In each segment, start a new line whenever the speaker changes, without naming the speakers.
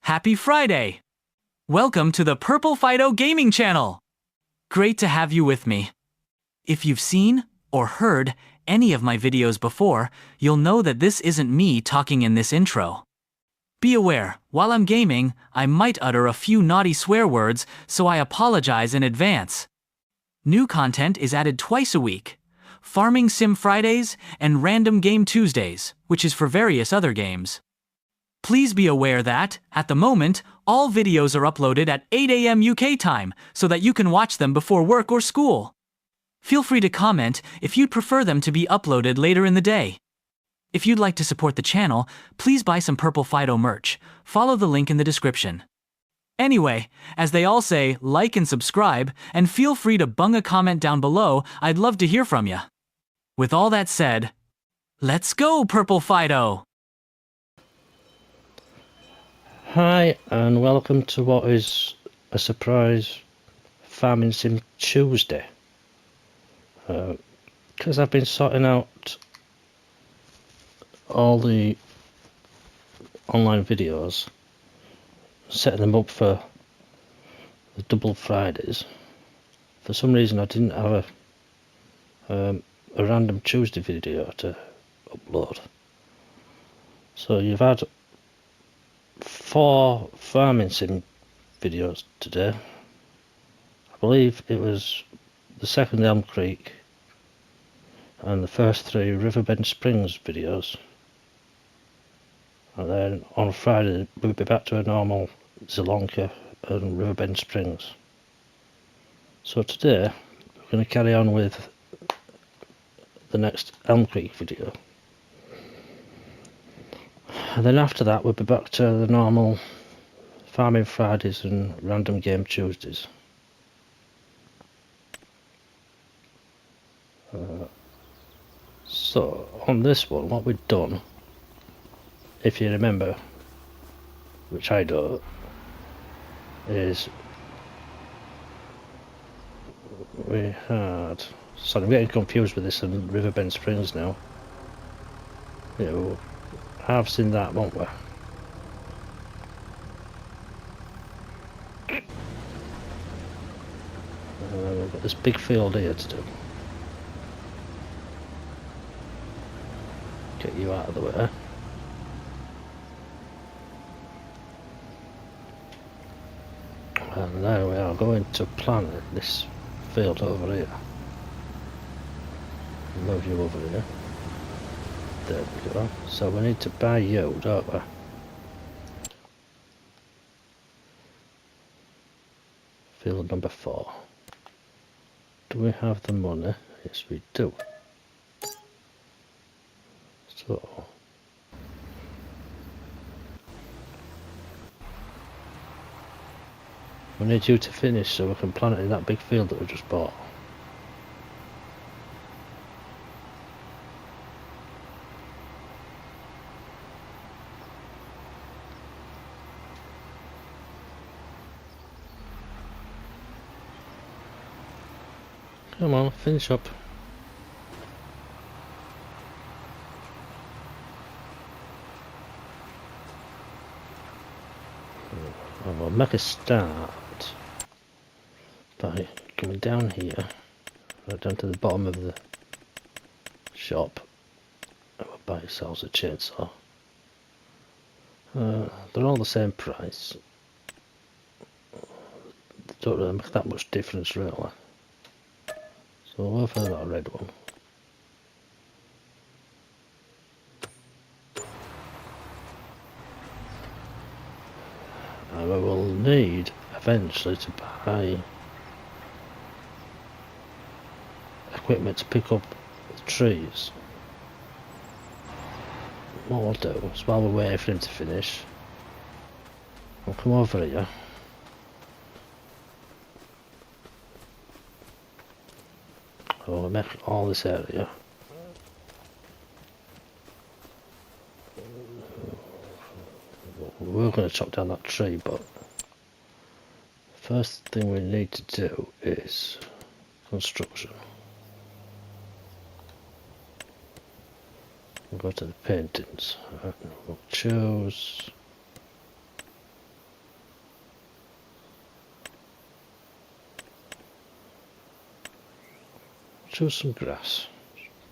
Happy Friday! Welcome to the PurpleFido gaming channel! Great to have you with me. If you've seen or heard any of my videos before, you'll know that this isn't me talking in this intro. Be aware, while I'm gaming, I might utter a few naughty swear words, so I apologize in advance. New content is added twice a week: Farming Sim Fridays and Random Game Tuesdays, which is for various other games. Please be aware that, at the moment, all videos are uploaded at 8 AM UK time, so that you can watch them before work or school. Feel free to comment if you'd prefer them to be uploaded later in the day. If you'd like to support the channel, please buy some PurpleFido merch. Follow the link in the description. Anyway, as they all say, like and subscribe, and feel free to bung a comment down below. I'd love to hear from you. With all that said, let's go, PurpleFido!
Hi and welcome to what is a surprise Farming Sim Tuesday, because I've been sorting out all the online videos, setting them up for the double Fridays. For some reason I didn't have a random Tuesday video to upload, so you've had 4 Farming Sim videos today. I believe it was the second Elmcreek and the first 3 Riverbend Springs videos, and then on Friday we'll be back to a normal Zielonka and Riverbend Springs. So today we're going to carry on with the next Elmcreek video, and then after that we'll be back to the normal Farming Fridays and Random Game Tuesdays. So on this one, what we've done, if you remember, which I don't, is we had, sorry, I'm getting confused with this and Riverbend Springs now. Yeah, we'll have seen that, won't we? We've got this big field here to do. Get you out of the way. And now we are going to plant this field over here. Move you over here. There we go. So we need to buy you, don't we? Field number 4. Do we have the money? Yes, we do. So we need you to finish so we can plant it in that big field that we just bought. Come on, finish up. And we'll make a start by coming down here, right down to the bottom of the shop, and we'll buy ourselves a chainsaw. They're all the same price. They don't really make that much difference really. So we'll go for that red one. And we will need eventually to buy equipment to pick up the trees. What we'll do is, while we're waiting for him to finish, we'll come over here. So we'll make all this area. We're going to chop down that tree, but first thing we need to do is construction. We'll go to the paintings. We'll choose choose some grass.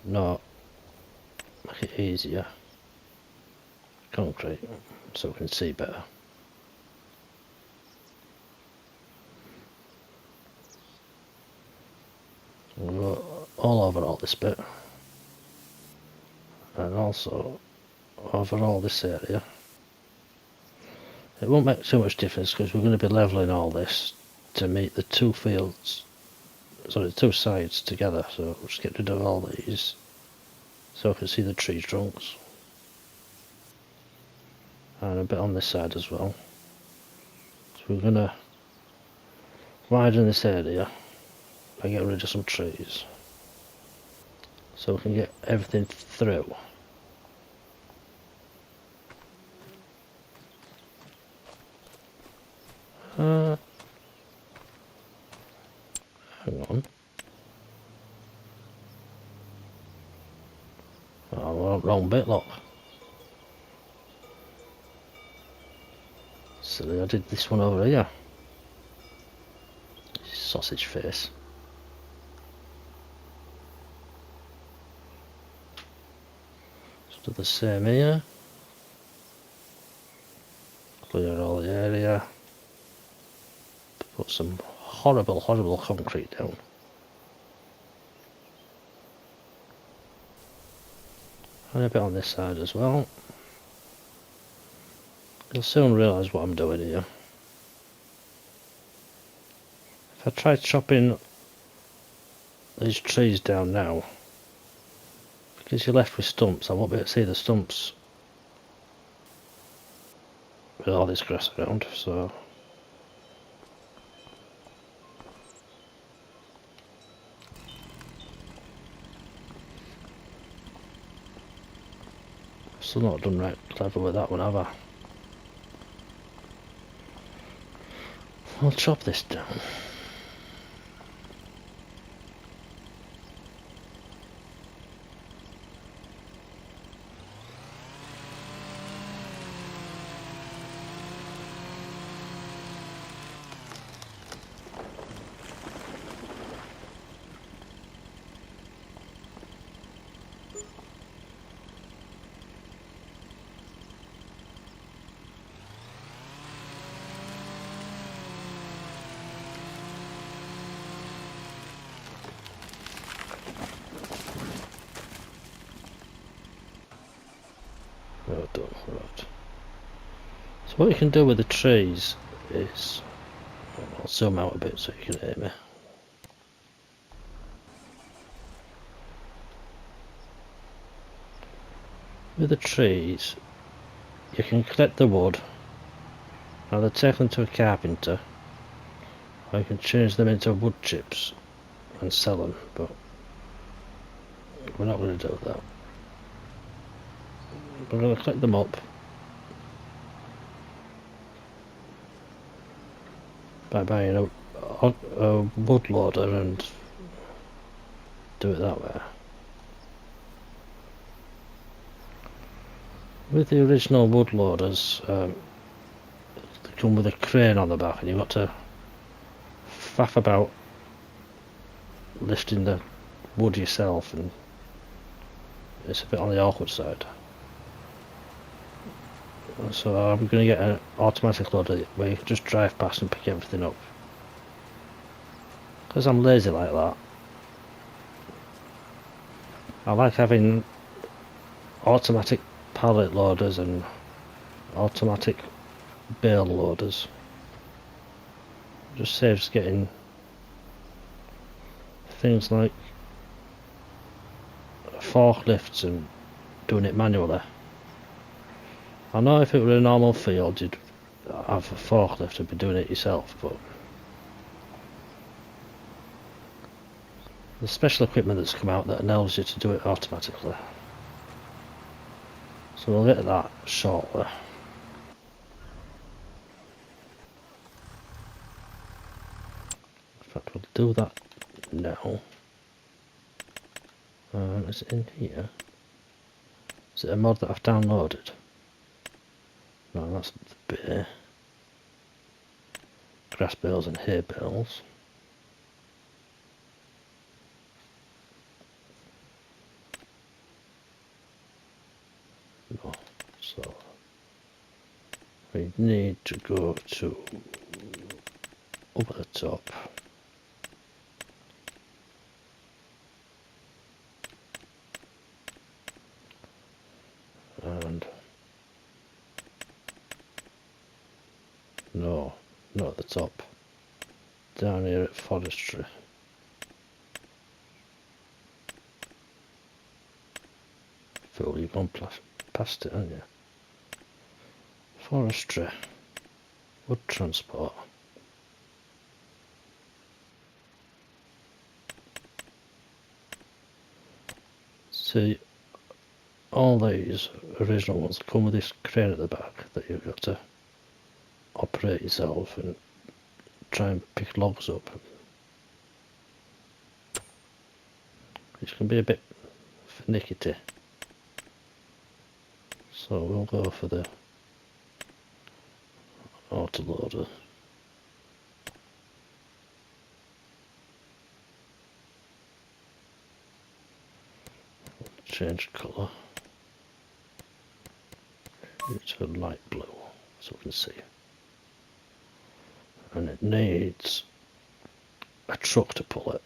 No, make it easier. Concrete, so we can see better. We'll go all over all this bit. And also over all this area. It won't make too much difference because we're going to be levelling all this to meet the two fields, sorry, the two sides together. So we'll just get rid of all these so I can see the tree trunks. And a bit on this side as well. So we're going to widen this area and get rid of some trees so we can get everything through. Hang on. Oh, wrong bit, look. Silly, I did this one over here. Sausage face. Let's do the same here. Clear all the area. Put some horrible, horrible concrete down. And a bit on this side as well. You'll soon realise what I'm doing here. If I try chopping these trees down now, because you're left with stumps, I won't be able to see the stumps with all this grass around, so still not done right clever with that one, have I? I'll chop this down. Well done, right. So what you can do with the trees is, I'll zoom out a bit so you can hear me. With the trees, you can collect the wood, either take them to a carpenter, or you can change them into wood chips and sell them, but we're not going to do that. We're going to collect them up by buying a wood loader and do it that way. With the original wood loaders, they come with a crane on the back and you've got to faff about lifting the wood yourself, and it's a bit on the awkward side. So I'm going to get an automatic loader where you can just drive past and pick everything up. Because I'm lazy like that, I like having automatic pallet loaders and automatic bale loaders. It just saves getting things like forklifts and doing it manually. I know if it were a normal field you'd have a forklift and be doing it yourself, but there's special equipment that's come out that enables you to do it automatically. So we'll get that shortly. In fact, we'll do that now. Is it in here? Is it a mod that I've downloaded? No, that's the bit. Grass bales and hay bales. So we need to go to up at the top. And no, not at the top. Down here at forestry. Phil, you've gone past it, haven't you? Forestry. Wood transport. See, all these original ones come with this crane at the back that you've got to operate yourself and try and pick logs up, which can be a bit finicky. So we'll go for the autoloader. Change colour to light blue so we can see. And it needs a truck to pull it.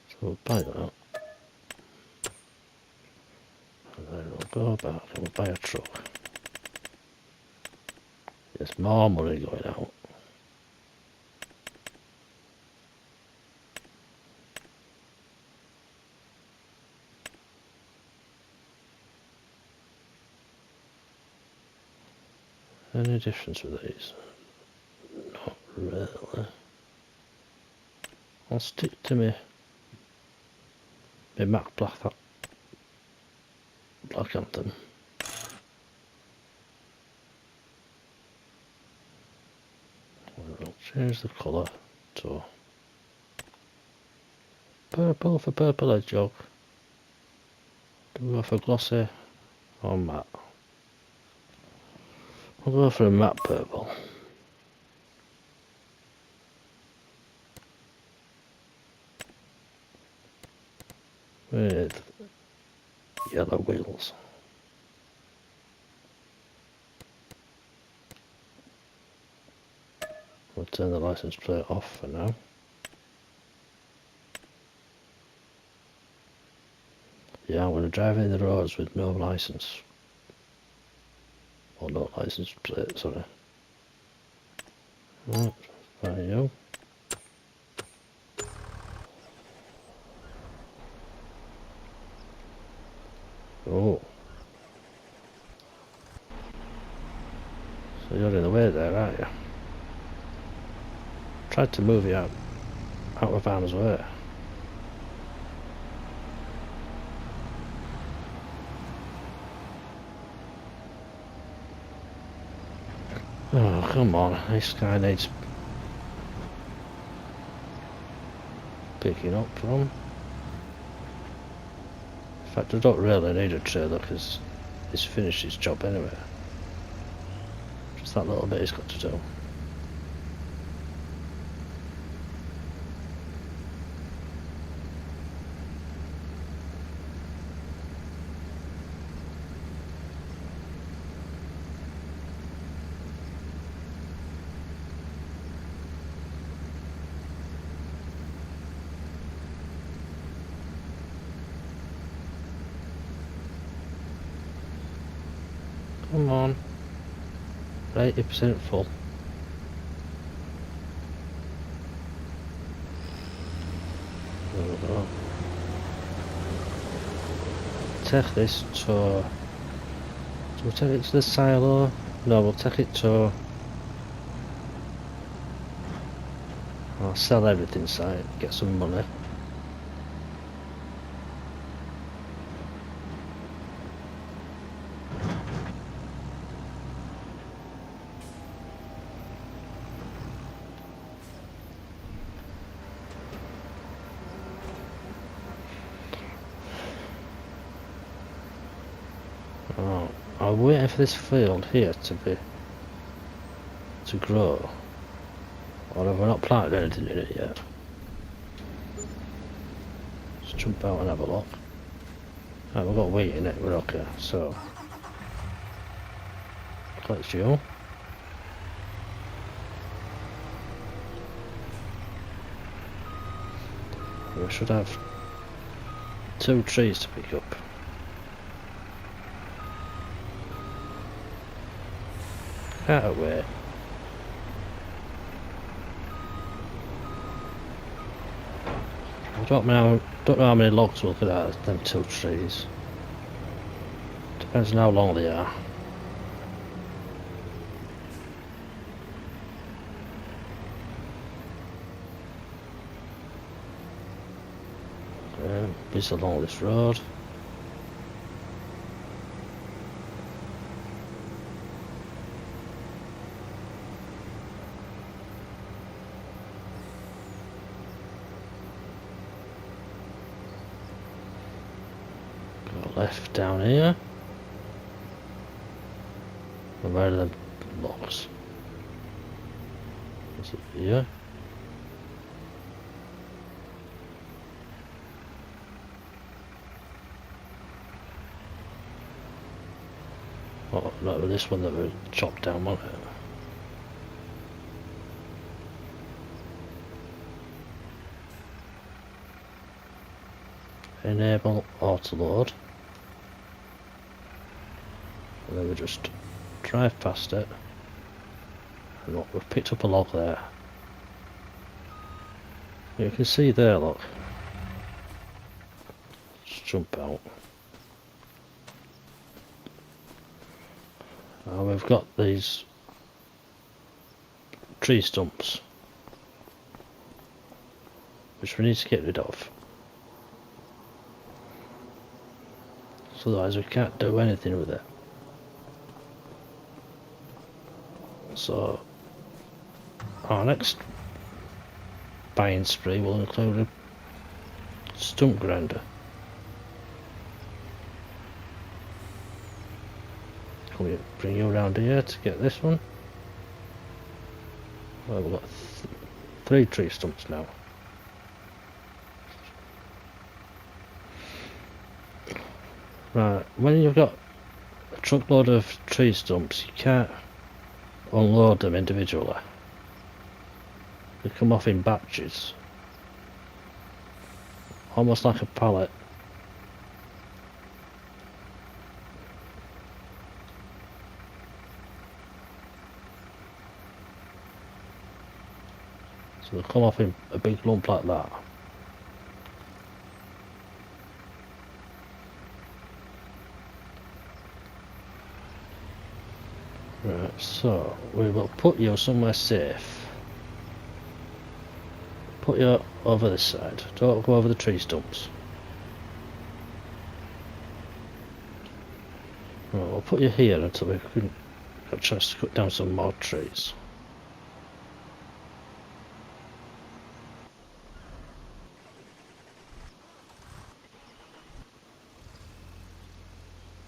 So we'll buy that. And then we'll go back and we'll buy a truck. There's more money going out. Any difference with these? Not really. I'll stick to my Mac Black Anthem. We'll change the colour to purple for purple edge jog. Do we go for glossy or matte? We'll go for a matte purple. With yellow wheels. We'll turn the license plate off for now. Yeah, I'm going to drive in the roads with no license. Or no license plate, sorry. Right, there you go. Oh. So you're in the way there, aren't you? Tried to move you out of harm's way. Oh, come on, this guy needs picking up from. In fact, I don't really need a trailer because he's finished his job anyway. Just that little bit he's got to do. Come on. 80% full. There we go. Take this to... So we'll take it to the silo. No, we'll take it to... I'll sell everything inside, get some money. I'm waiting for this field here to grow Although we're not planted anything in it yet. Let's jump out and have a look. Right, we've got wheat in it, we're okay. So, collect fuel. We should have 2 trees to pick up. Can't wait. I don't know how many logs we'll get out of them 2 trees. Depends on how long they are. Busy along this road. Go left down here. And where are the logs? Is it here? Oh, no, this one that we chopped down, wasn't it? Enable auto load. And then we just drive past it. And look, we've picked up a log there. You can see there, look. Just jump out. We've got these tree stumps which we need to get rid of, so otherwise we can't do anything with it. So our next buying spree will include a stump grinder. We bring you around here to get this one. Well, we've got 3 tree stumps now. Right, when you've got a truckload of tree stumps, you can't unload them individually. They come off in batches, almost like a pallet. So they'll come off in a big lump like that. Right, so we will put you somewhere safe. Put you over this side. Don't go over the tree stumps. Right, we'll put you here until we can get a chance to cut down some more trees.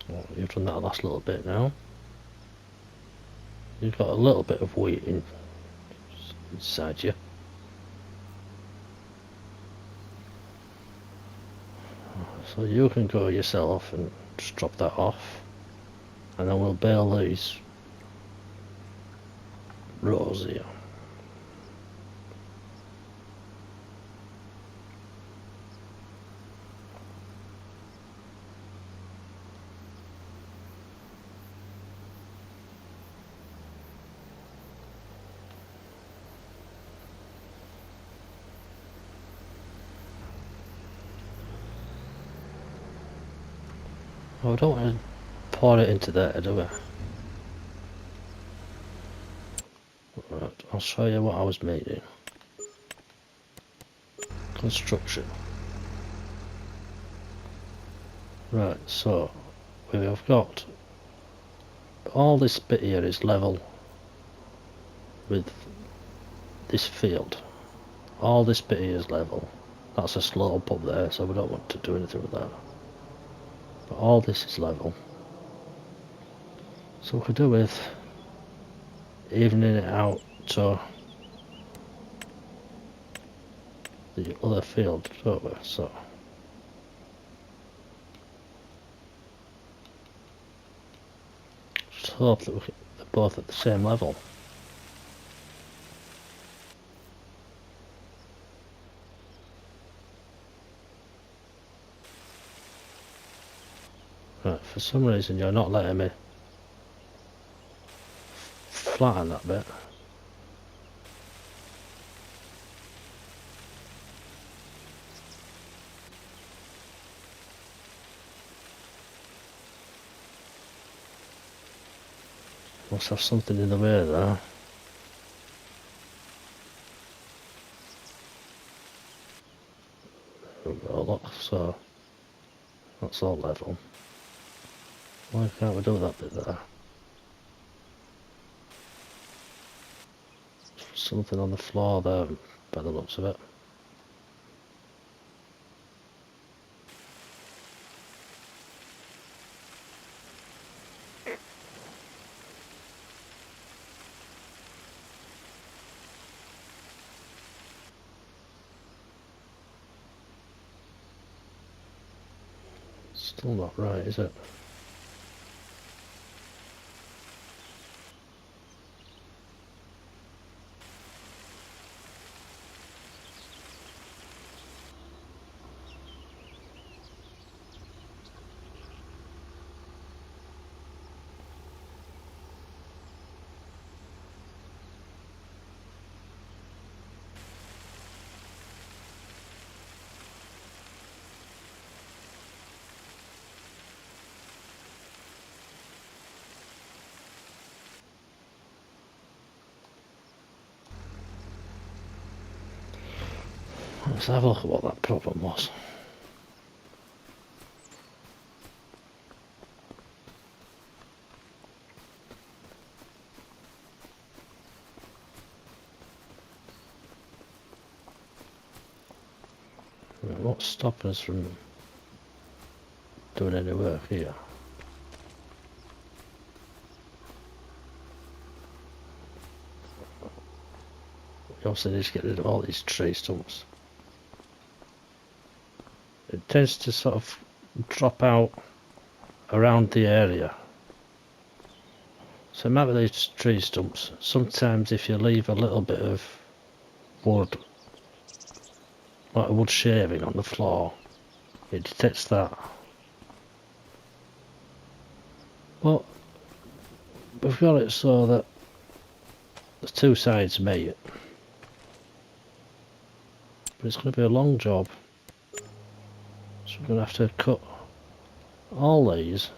Well, you've done that last little bit now. You've got a little bit of wheat inside you. So you can go yourself and just drop that off, and then we'll bale these rows here. Oh, I don't want to pour it into there, do I? Right, I'll show you what I was making. Construction. Right, so we have got all this bit here is level with this field. All this bit here is level. That's a slope up there, so we don't want to do anything with that. But all this is level. So we could do with evening it out to the other field, don't we? So just hope that they're both at the same level. Right, for some reason you're not letting me flatten that bit. Must have something in the way there. Oh, look, so that's all level. Why can't we do that bit there? Something on the floor there, by the looks of it. Still not right, is it? Let's have a look at what that problem was. Right, what's stopping us from doing any work here? We also need to get rid of all these tree stumps. It tends to sort of drop out around the area. So maybe these tree stumps, sometimes if you leave a little bit of wood, like a wood shaving on the floor, it detects that. Well, we've got it so that the two sides meet, but it's going to be a long job. So we're going to have to cut all these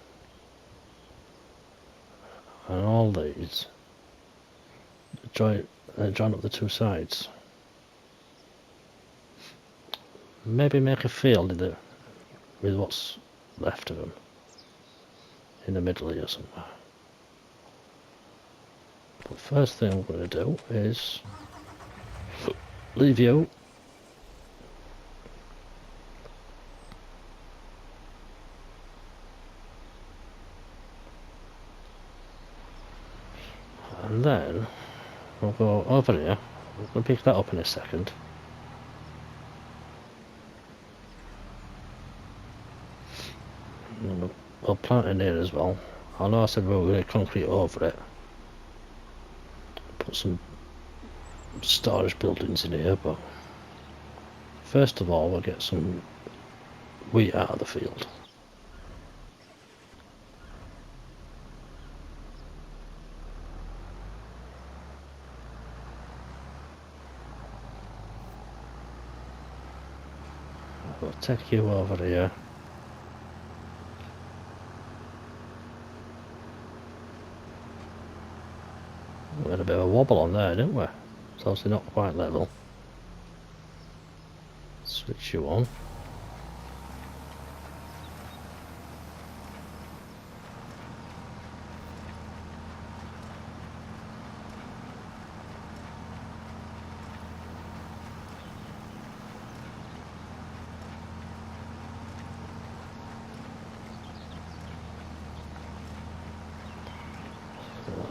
and all these, join up the two sides. Maybe make a field with what's left of them in the middle here somewhere. But first thing I'm going to do is leave you and then we'll go over here. We'll pick that up in a second. And we'll plant in here as well. I know I said we were going to concrete over it. Put some storage buildings in here, but first of all we'll get some wheat out of the field. I'll take you over here. We had a bit of a wobble on there, didn't we? It's obviously not quite level. Switch you on.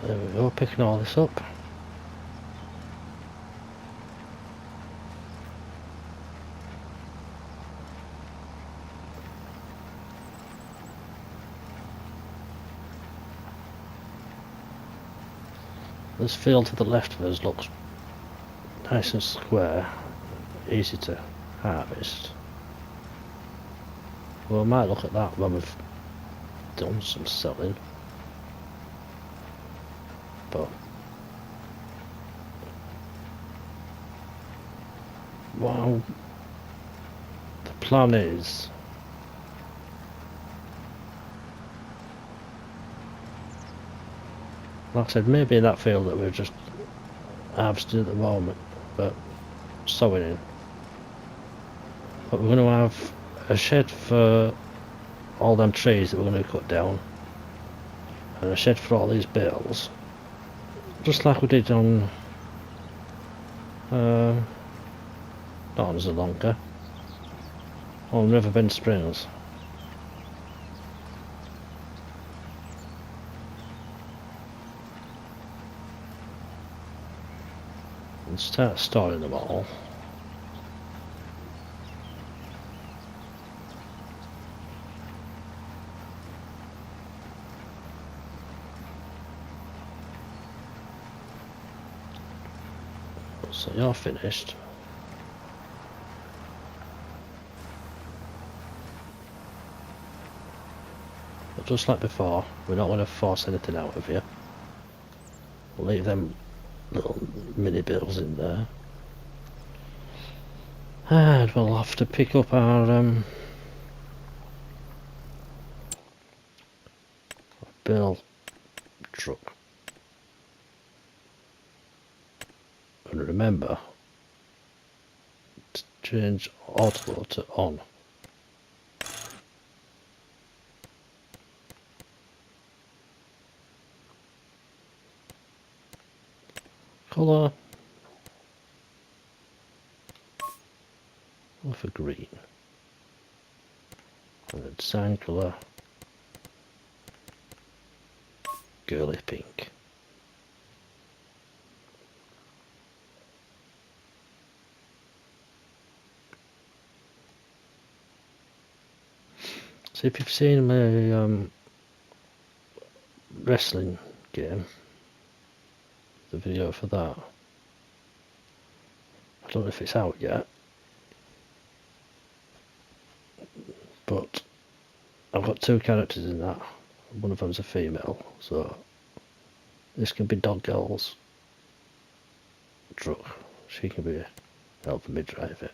There we go, picking all this up. This field to the left of us looks nice and square, easy to harvest. Well, I might look at that when we've done some selling. But well, the plan is like I said, maybe in that field that we're just harvesting at the moment, but sowing in. But we're going to have a shed for all them trees that we're going to cut down, and a shed for all these bales, just like we did on not on Zielonka, on Riverbend Springs. And start storing them all. So you're finished. But just like before, we're not going to force anything out of you. We'll leave them little mini bills in there. And we'll have to pick up our bill truck. And remember to change autoload to on. Colour for green, and then design colour girly pink. So if you've seen my wrestling game, the video for that, I don't know if it's out yet, but I've got two characters in that. One of them's a female, so this can be Dog Girl's truck. She can be helping me drive it.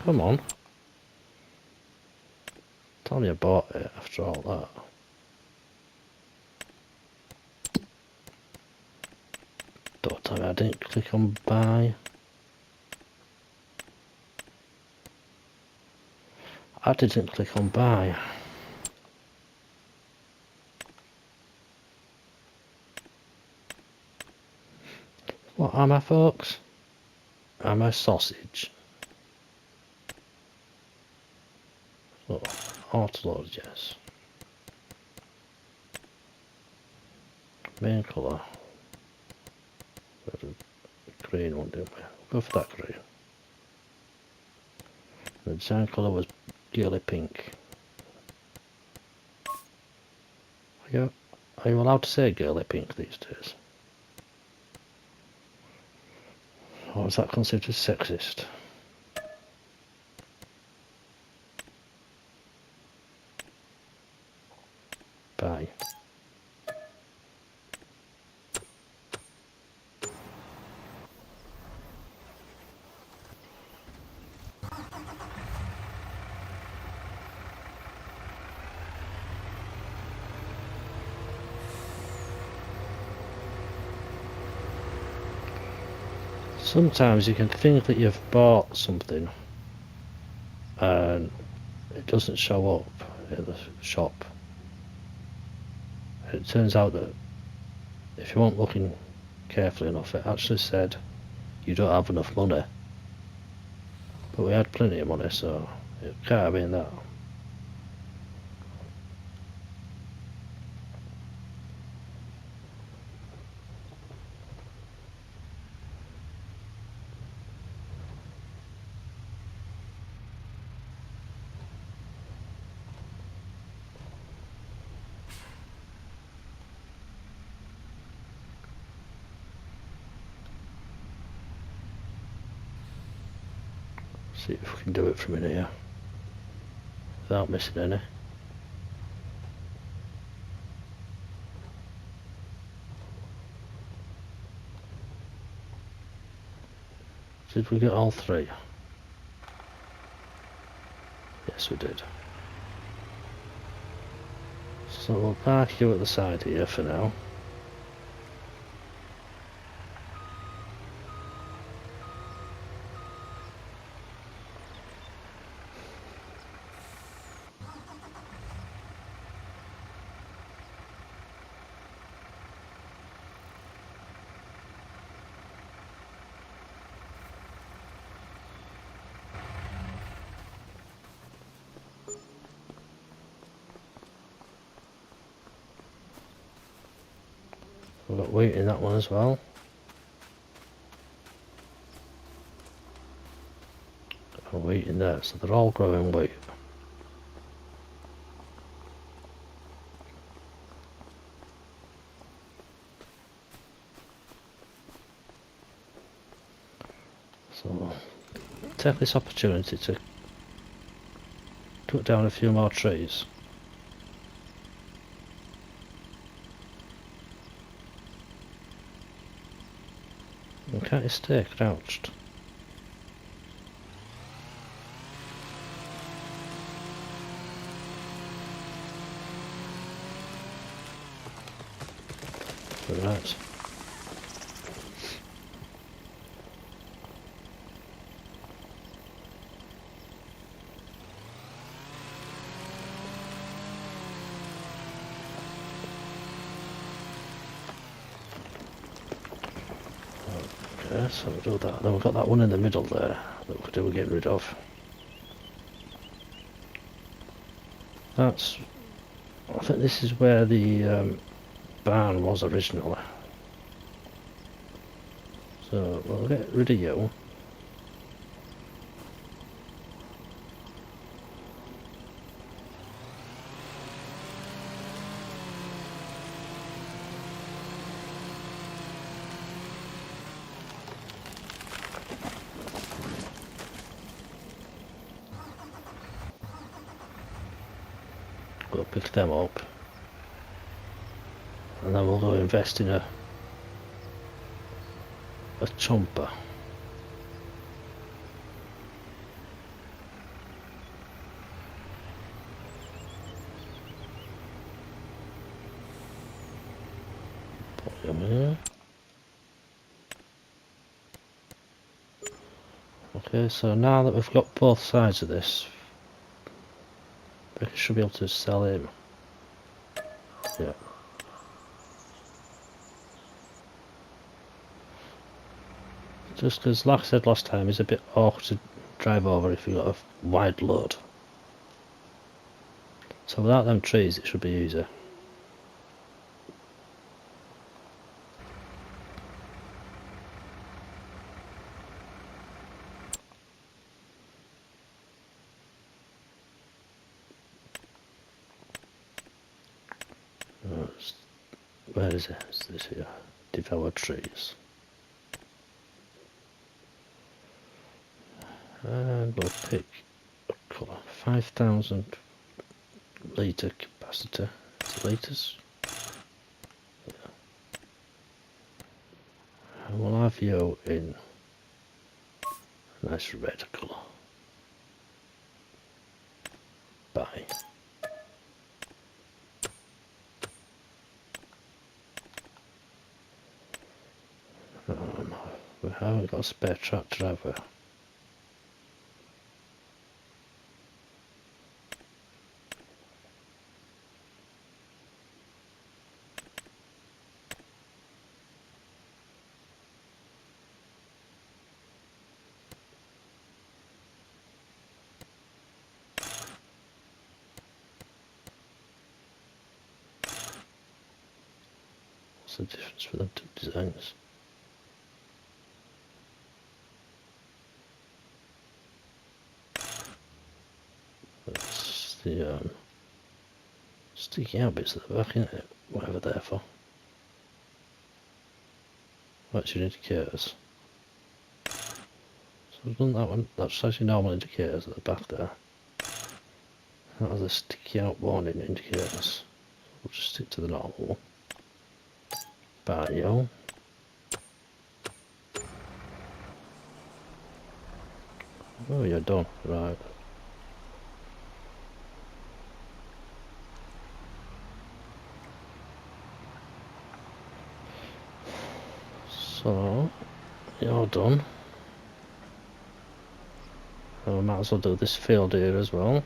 Come on. Tell me I bought it after all that. Don't tell me I didn't click on buy. I didn't click on buy. What am I, folks? Am I sausage? Oh, autoload, yes. Main colour. Green one, didn't we? Go for that green. The design colour was girly pink. Are you allowed to say girly pink these days? Or is that considered sexist? Bye. Sometimes you can think that you've bought something and it doesn't show up at the shop. It turns out that if you weren't looking carefully enough, it actually said you don't have enough money. But we had plenty of money, so it can't have been that. See if we can do it from in here without missing any. Did we get all three? Yes, we did. So we'll park you at the side here for now. We've got wheat in that one as well. And wheat in there, so they're all growing wheat. So take this opportunity to cut down a few more trees. And can't you stay crouched? Right. Okay, so we'll do that. Then we've got that one in the middle there that we're getting rid of. That's... I think this is where the barn was originally. So we'll get rid of you. We'll pick them up. And then we'll go invest in a chomper. Put them here. Okay, so now that we've got both sides of this, we should be able to sell him. Yeah. Just because, like I said last time, it's a bit awkward to drive over if you've got a wide load. So without them trees, it should be easier. Where is it? Is this here? Devour trees. And we'll pick a colour. 5,000 litre capacitor. Litres. Yeah. And we'll have you in a nice red colour. Bye. We haven't got a spare tractor, have we? the difference with them two designs. That's the sticky out bits at the back, isn't it? Whatever they're for. That's your indicators. So I've done that one. That's actually normal indicators at the back there. That was the sticky out warning indicators. We'll just stick to the normal one. Bio. Oh, you're done. Right. So, you're done. So I might as well do this field here as well.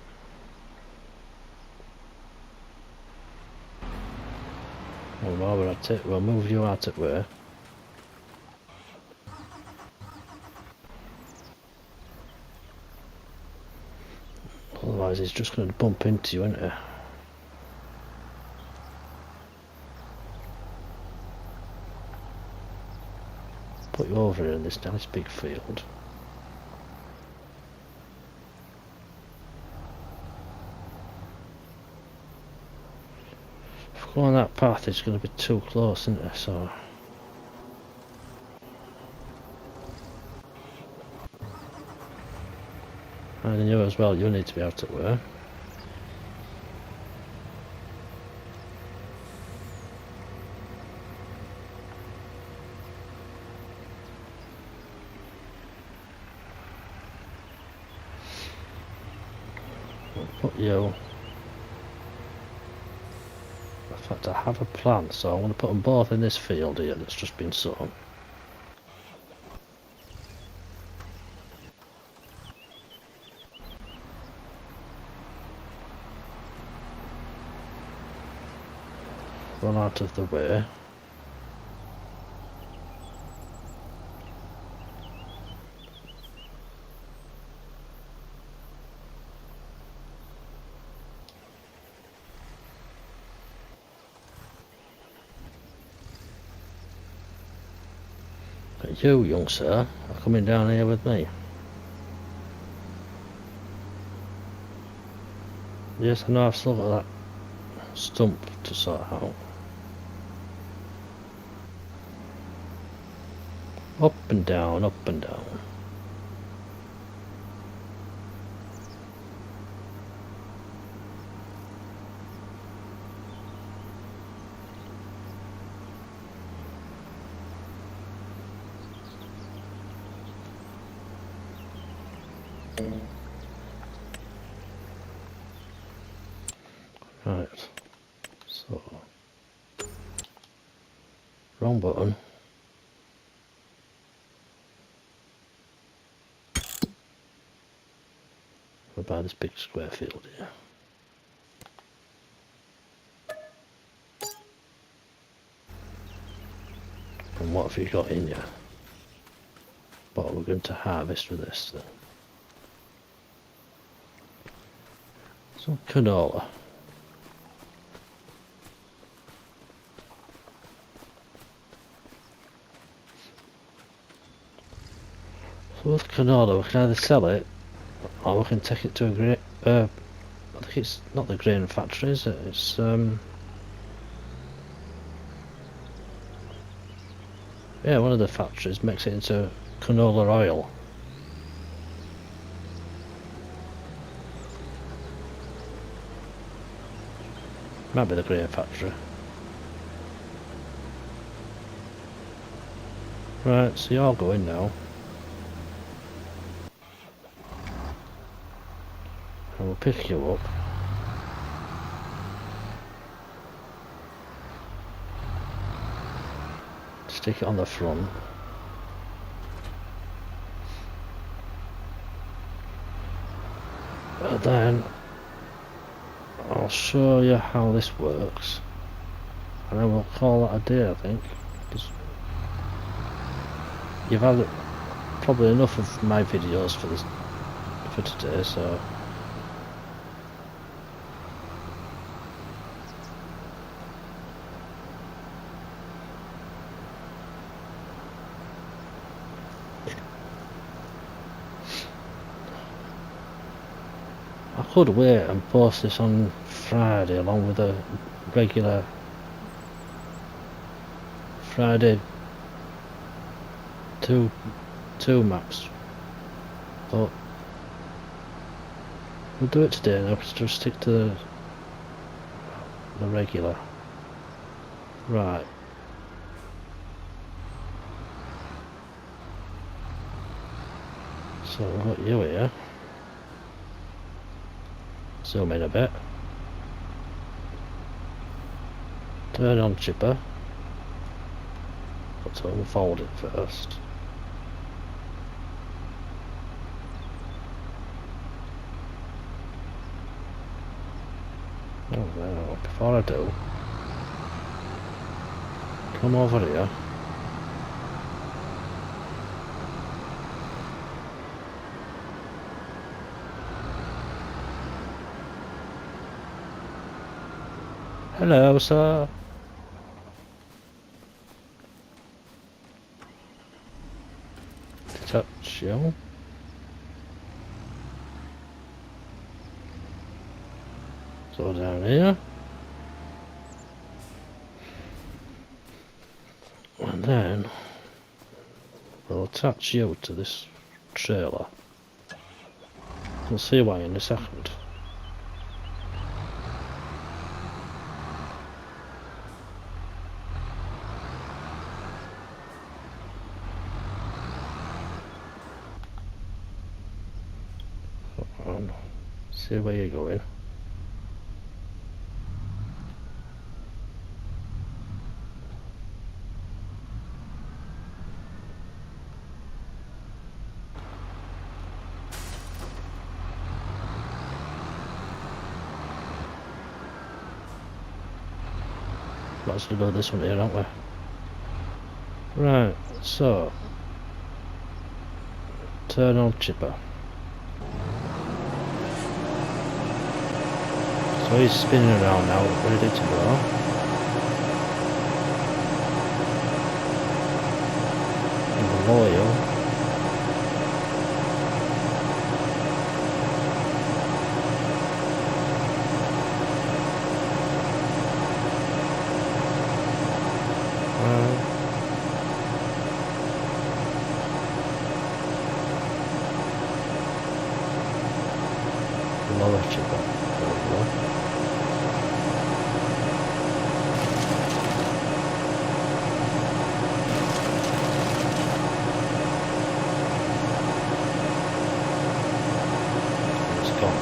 And while we're at it, we'll move you out of way. Otherwise he's just going to bump into you, isn't he? Put you over here in this nice big field. If we go on that path it's going to be too close, isn't it? So and you as well, you need to be out of way. I'll put you. In fact, I have a plan, so I want to put them both in this field here that's just been sown. Run out of the way. But you, young sir, are coming down here with me. Yes, I know I've still got that stump to sort out. Up and down, up and down. Right, so wrong button. We're by this big square field here. And what have you got in you? What we're going to harvest with this thing? Some canola. So with canola we can either sell it or we can take it to a grain, I think it's not the grain factory, is it? It's yeah, one of the factories makes it into canola oil. Might be the grain factory. Right, so you're going now. And we'll pick you up. Stick it on the front. And then I'll show you how this works. And then we'll call that a day, I think. Because you've had probably enough of my videos for today, so could wait and post this on Friday along with a regular Friday two maps, but we'll do it today now. Just stick to the regular. Right. So we've got you here. Zoom in a bit. Turn on chipper. Got to unfold it first. Oh no, before I do, come over here. Hello, sir. Touch you. So down here. And then we'll attach you to this trailer. We'll see why in a second. See where you're going. Let's do this one here, aren't we? Right, so turn on chipper. So he's spinning around now, ready to go. And the loyal. Lower chipper. There we go. It's gone.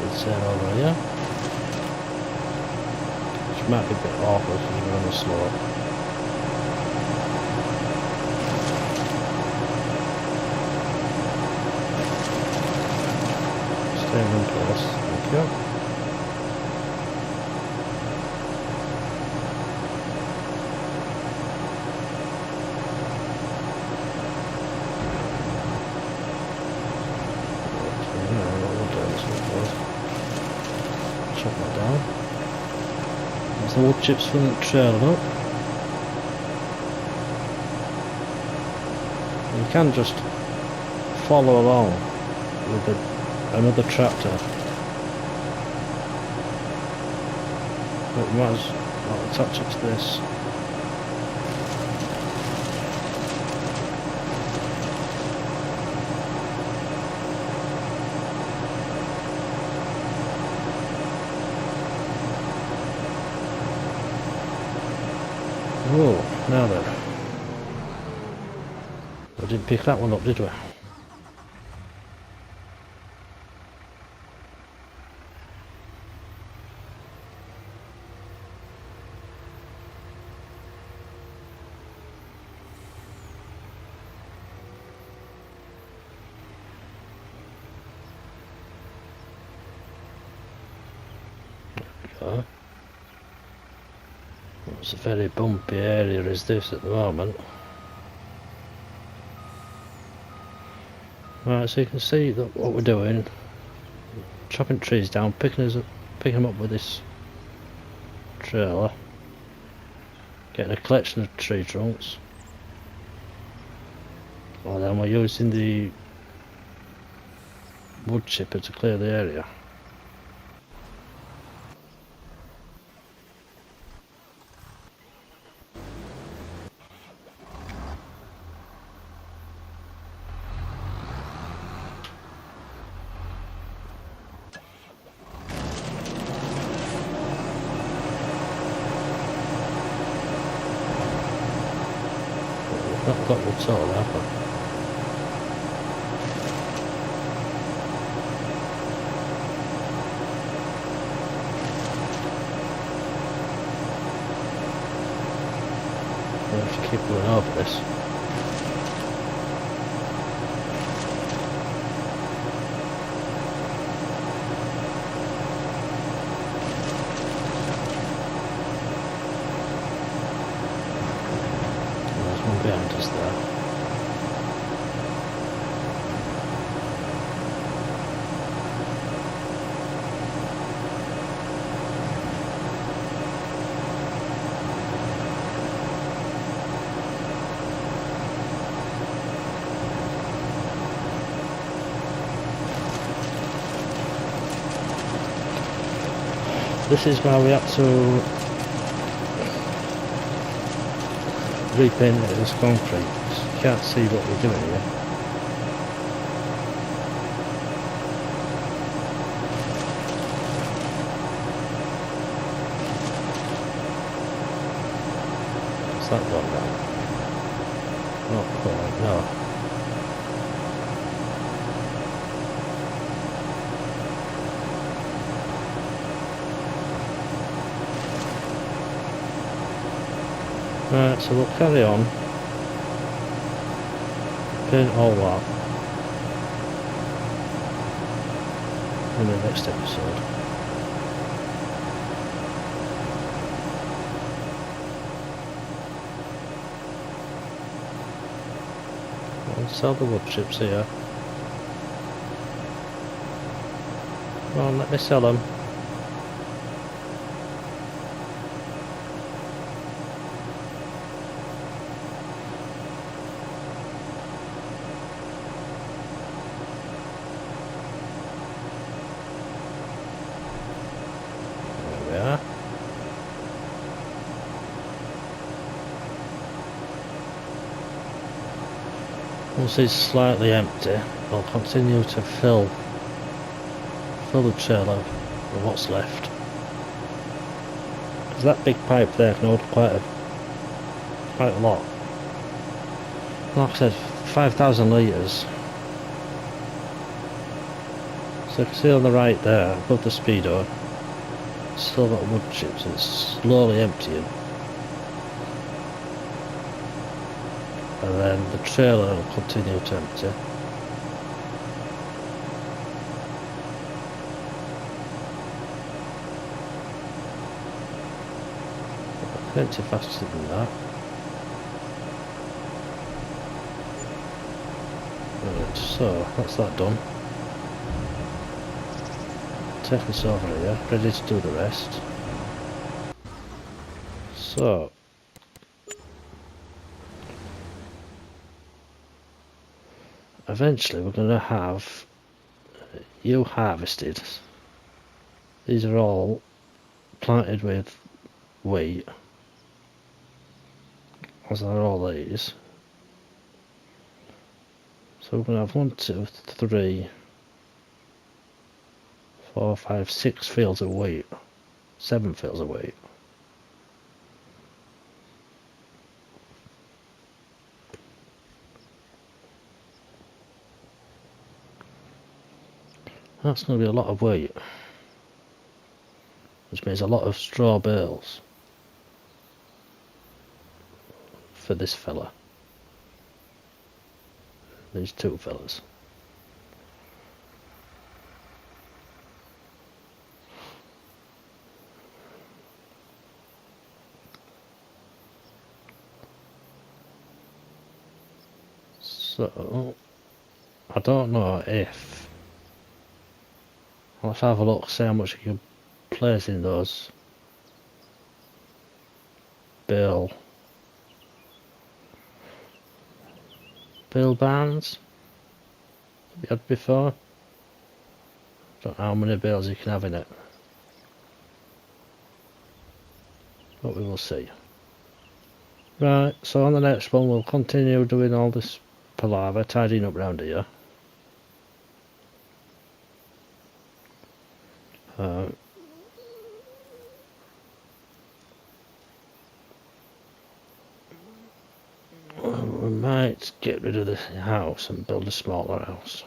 It's over here. Which might be a bit awkward because we're on the slope. Stay in place, thank you. Chop that down. There's the wood chips from the trailer up. You can just follow along with another tractor. But we might as well attach it to this. Whoa, now then. We didn't pick that one up, did we? There we go. It's a very bumpy area is this at the moment. Right, so you can see that what we're doing, chopping trees down, picking them up with this trailer, getting a collection of tree trunks, and then we're using the wood chipper to clear the area. Not got the toll, have we? We have to keep going over this. There's one behind us there. This is where we had to repaint it as concrete. You can't see what we're doing here. What's that one now? Not quite, no. Right, so we'll carry on, paint all that in the next episode. We'll sell the wood chips here. Come on, let me sell them. Once it's slightly empty, we'll continue to fill the trailer with what's left. Because that big pipe there can hold quite a lot. Like I said, 5,000 litres. So you can see on the right there, above the speedo, still got wood chips. It's slowly emptying. And then the trailer will continue to empty. Plenty faster than that. Right, so that's that done. Take this over here, ready to do the rest. So eventually we're going to have you harvested. These are all planted with wheat, as are all these. So we're going to have 1, 2, 3, 4, 5, 6 fields of wheat, 7 fields of wheat. That's going to be a lot of wheat, which means a lot of straw bales for this fella. These two fellas. So I don't know if let's have a look, see how much you can place in those Bill bands we had before. Don't know how many bills you can have in it, but we will see. Right, so on the next one we'll continue doing all this palaver, tidying up round here. We might get rid of this house and build a smaller house.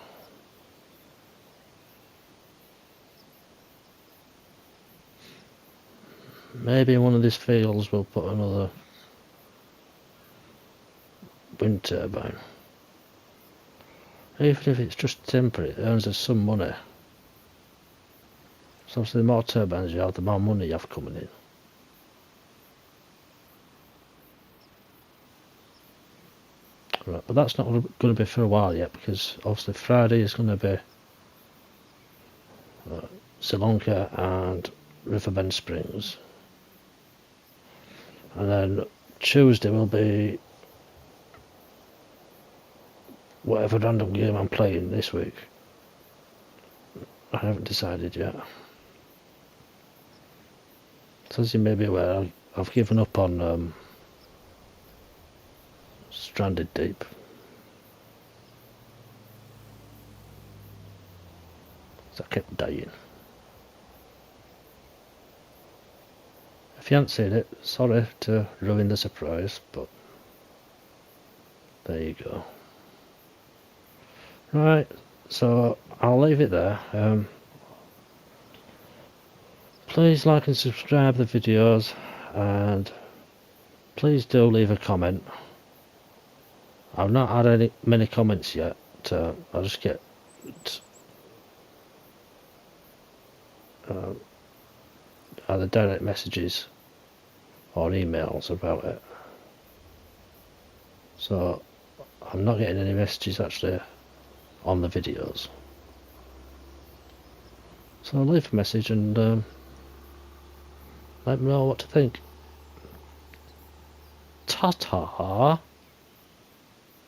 Maybe in one of these fields we'll put another wind turbine. Even if it's just temporary, it earns us some money. So obviously the more turbines you have, the more money you have coming in. Right, but that's not going to be for a while yet, because obviously Friday is going to be Zielonka and Riverbend Springs. And then Tuesday will be whatever random game I'm playing this week. I haven't decided yet. So as you may be aware, I've given up on Stranded Deep. So I kept dying. If you haven't seen it, sorry to ruin the surprise, but there you go. Right, so I'll leave it there. Please like and subscribe the videos, and please do leave a comment. I've not had many comments yet. I'll just get either direct messages or emails about it. So I'm not getting any messages actually on the videos. So I'll leave a message and let me know what to think. Ta-ta!